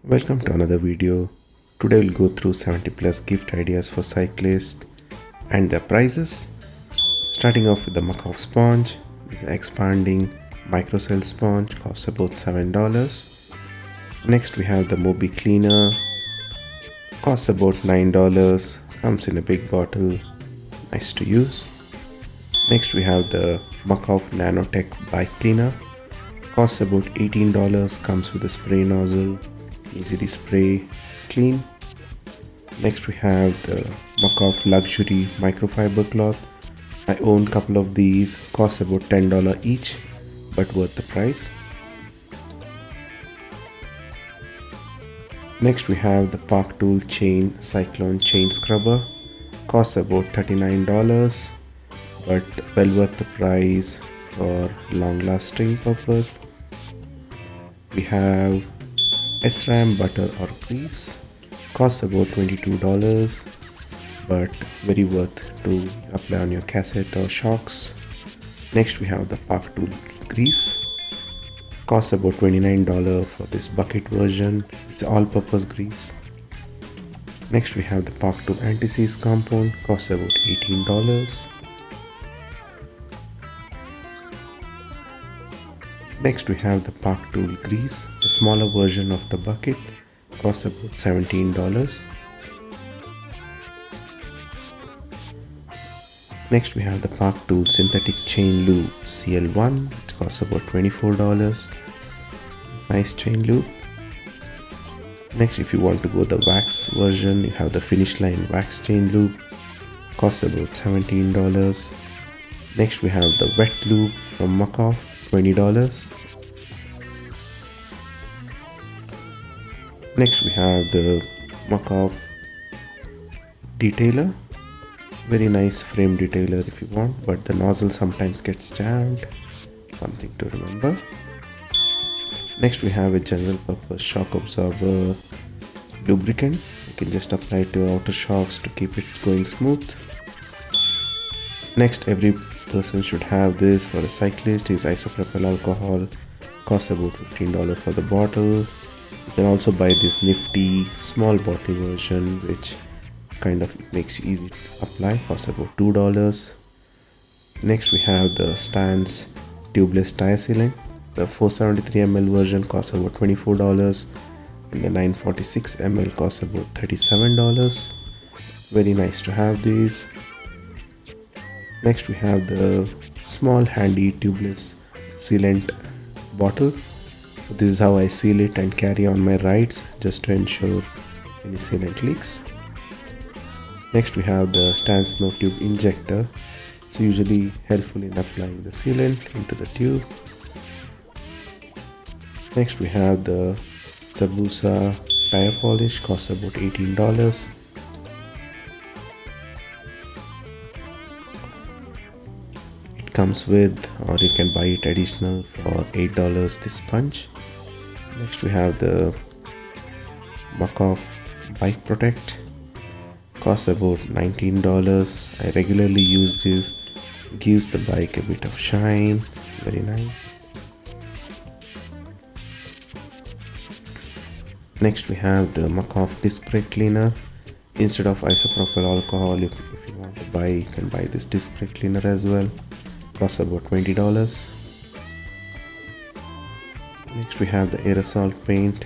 Welcome to another video. Today we'll go through 70 plus gift ideas for cyclists and their prices. Starting off with the MICROFIBRE sponge. This is expanding MICROCELL sponge, costs about $7. Next we have the Mobi cleaner, costs about $9, comes in a big bottle, nice to use. Next we have the MICROFIBRE Nanotech bike cleaner, costs about $18, comes with a spray nozzle, easily spray clean. Next we have the MICROFIBRE luxury microfiber cloth. I own a couple of these, cost about $10 each, but worth the price. Next we have the Park Tool Chain Cyclone Chain Scrubber, costs about $39, but well worth the price for long lasting purpose. We have SRAM butter or grease, costs about $22, but very worth to apply on your cassette or shocks. Next we have the Park Tool grease, costs about $29 for this bucket version. It's all-purpose grease. Next we have the Park Tool anti-seize compound, costs about $18. Next we have the Park Tool grease, the smaller version of the bucket, costs about $17. Next we have the Park Tool synthetic chain lube CL1, it costs about $24. Nice chain lube. Next, if you want to go the wax version, you have the Finish Line wax chain lube, costs about $17. Next we have the wet lube from MICROFIBRE, $20. Next we have the MICROFIBRE detailer, very nice frame detailer if you want, but the nozzle sometimes gets jammed, something to remember. Next we have a general purpose shock absorber lubricant. You can just apply it to outer shocks to keep it going smooth. Next, every person should have this for a cyclist is isopropyl alcohol, costs about $15 for the bottle. You can also buy this nifty small bottle version which kind of makes you easy to apply, costs about $2. Next we have the Stance tubeless tire sealant. The 473 ml version costs about $24 and the 946 ml costs about $37. Very nice to have these. Next we have the small handy tubeless sealant bottle. So this is how I seal it and carry on my rides just to ensure any sealant leaks. Next we have the Stance no tube injector. It's usually helpful in applying the sealant into the tube. Next we have the Sabusa tire polish, costs about $18. It comes with, or you can buy it additional for $8 this sponge. Next we have the MICROFIBRE Bike Protect, costs about $19. I regularly use this, gives the bike a bit of shine, very nice. Next we have the MICROFIBRE disc brake cleaner. Instead of isopropyl alcohol, if you want to buy, you can buy this disc brake cleaner as well, costs about $20. Next we have the aerosol paint.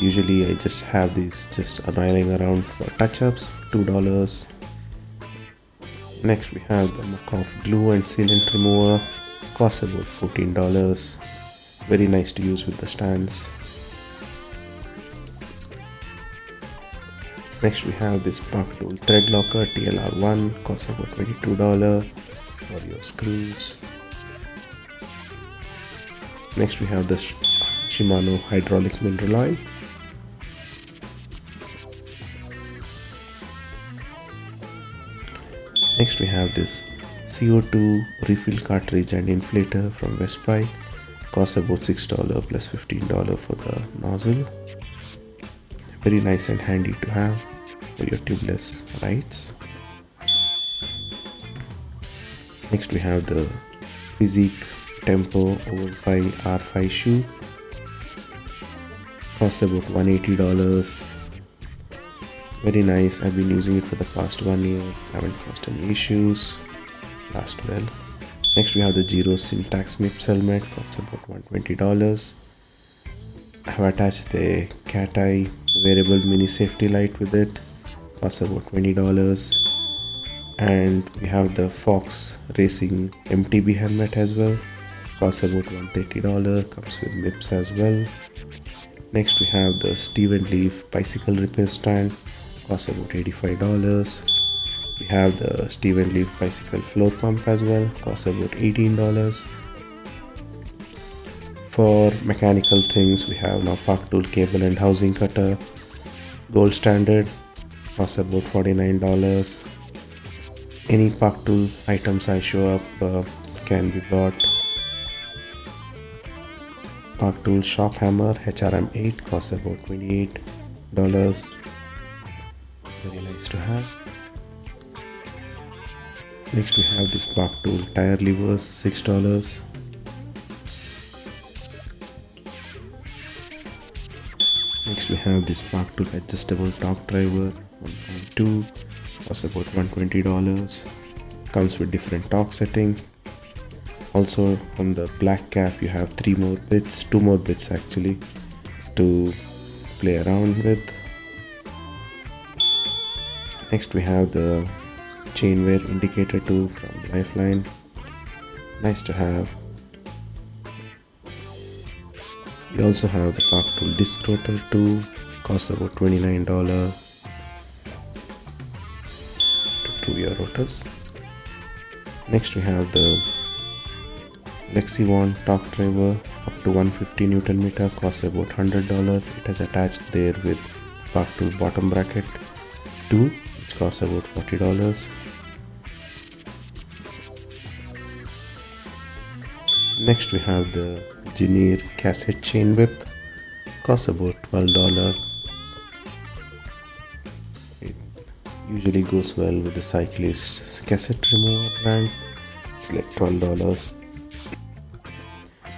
Usually I just have these just lying around for touch-ups, $2. Next we have the MICROFIBRE glue and sealant remover, costs about $14. Very nice to use with the stands. Next we have this Park Tool thread locker TLR1, costs about $22 for your screws. Next we have the Shimano hydraulic mineral oil. Next we have this CO2 refill cartridge and inflator from Westbike, costs about $6 plus $15 for the nozzle. Very nice and handy to have for your tubeless rides. Next we have the Physique Tempo Over 5 R5 shoe, costs about $180. Very nice. I've been using it for the past 1 year. Haven't caused any issues. Last well. Next we have the Zero Syntax MIPS helmet. Costs about $120. I have attached the cat eye wearable mini safety light with it. Costs about $20. And we have the Fox Racing MTB helmet as well. Costs about $130. Comes with MIPS as well. Next we have the Steven Leaf bicycle repair stand. Costs about $85. We have the Steven Leaf bicycle floor pump as well. Costs about $18. For mechanical things, we have now Park Tool cable and housing cutter. Gold standard. Costs about $49. Any Park Tool items I show up can be bought. Park Tool shop hammer HRM 8 costs about $28. Very nice to have. Next we have this Park Tool tire levers, $6. Next we have this Park Tool adjustable torque driver 1.2, costs about $120. Comes with different torque settings. Also on the black cap you have 2 more bits actually to play around with. Next we have the chain wear indicator tool from Lifeline. Nice to have. We also have the Park Tool disc rotor tool. Costs about $29 to 2-year rotors. Next we have the Lexivon torque driver up to 150 Newton meter. Costs about $100. It has attached there with Park Tool bottom bracket 2, which costs about $40. Next we have the Gineer cassette chain whip. Costs about $12. It usually goes well with the Cyclist cassette remover brand. It's like $12.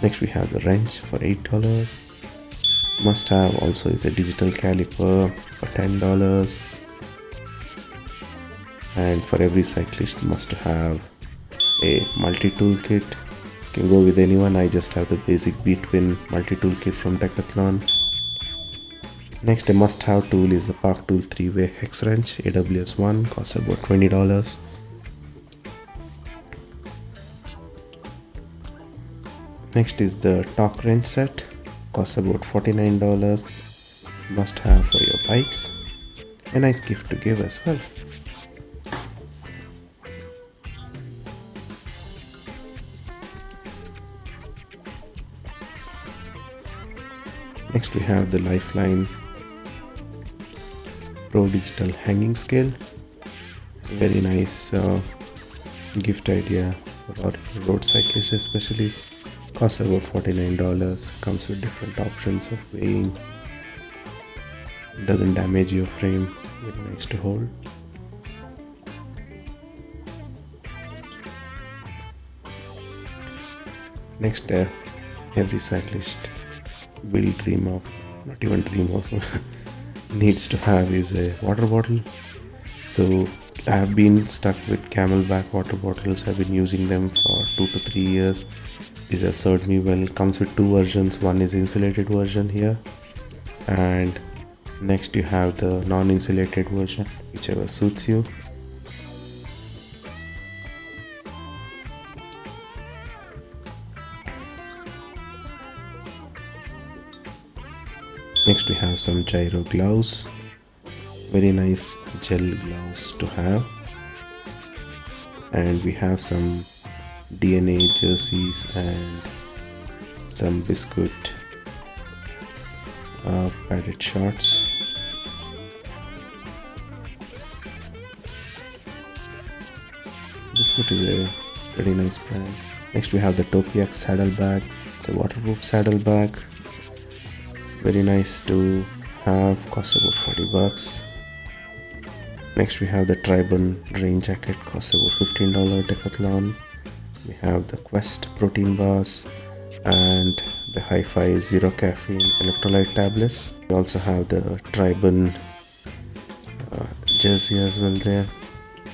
Next we have the wrench for $8. Must have also is a digital caliper for $10. And for every cyclist must have a multi-tool kit. Can go with anyone. I just have the basic B-twin multi-tool kit from Decathlon. Next a must-have tool is the Park Tool 3-way hex wrench AWS 1. Costs about $20. Next is the torque wrench set. Costs about $49. Must have for your bikes. A nice gift to give as well. Next we have the Lifeline Pro Digital Hanging Scale. Very nice gift idea for our road cyclists especially. Costs about $49. Comes with different options of weighing. Doesn't damage your frame. Very nice to hold. Next, every cyclist will dream of, not even dream of, needs to have is a water bottle. So I have been stuck with Camelback water bottles. I've been using them for 2 to 3 years. These have served me well. Comes with 2 versions. One is insulated version here, and next you have the non-insulated version, whichever suits you. Next we have some gyro gloves. Very nice gel gloves to have. And we have some DNA jerseys and some biscuit padded shorts. Biscuit is a pretty nice brand. Next we have the Topiax saddle bag. It's a waterproof saddle bag. Very nice to have. Costs about $40. Next we have the Tribun rain jacket. Costs about $15 Decathlon. We have the Quest protein bars and the Hi-Fi zero caffeine electrolyte tablets. We also have the Tribun jersey as well there.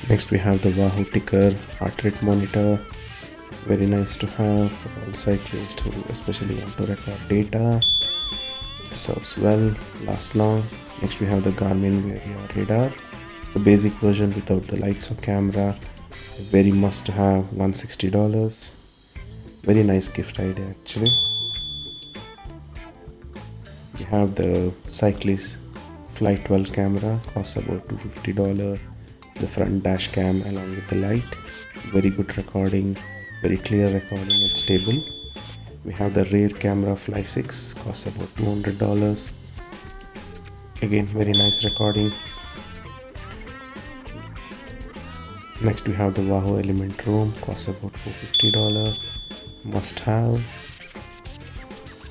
Next we have the Wahoo Ticker heart rate monitor. Very nice to have for all cyclists who especially want to record data. Serves well, lasts long. Next we have the Garmin Varia radar. It's a basic version without the lights or camera. Very must to have, $160. Very nice gift idea actually. We have the cyclist Flight 12 camera, costs about $250. The front dash cam along with the light. Very good recording, very clear recording and stable. We have the rear camera Fly 6, costs about $200. Again, very nice recording. Next we have the Wahoo Element Roam, costs about $450. Must have.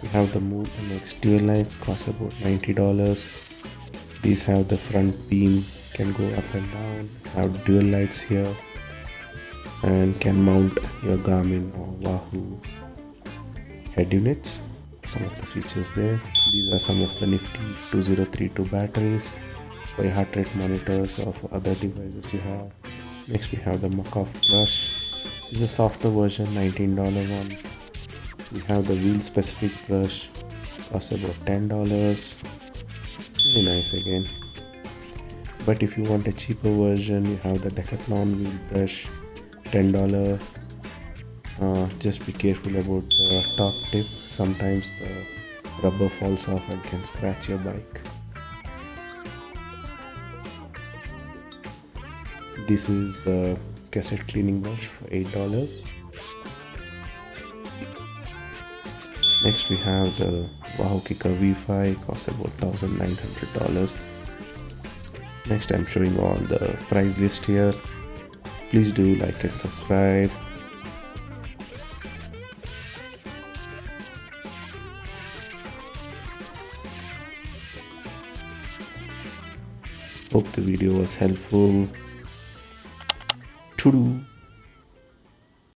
We have the Move MX dual lights, costs about $90. These have the front beam, can go up and down, have dual lights here, and can mount your Garmin or Wahoo head units. Some of the features there. These are some of the nifty 2032 batteries for your heart rate monitors or for other devices you have. Next we have the Muck-Off brush. This is a softer version, $19 one. We have the wheel specific brush, costs about $10. Very nice again. But if you want a cheaper version, you have the Decathlon wheel brush, $10. Just be careful about the top tip. Sometimes the rubber falls off and can scratch your bike. This is the cassette cleaning brush for $8. Next we have the Wahoo Kicker V5, costs about $1,900. Next I'm showing all the price list here. Please do like and subscribe. Hope the video was helpful. To-do.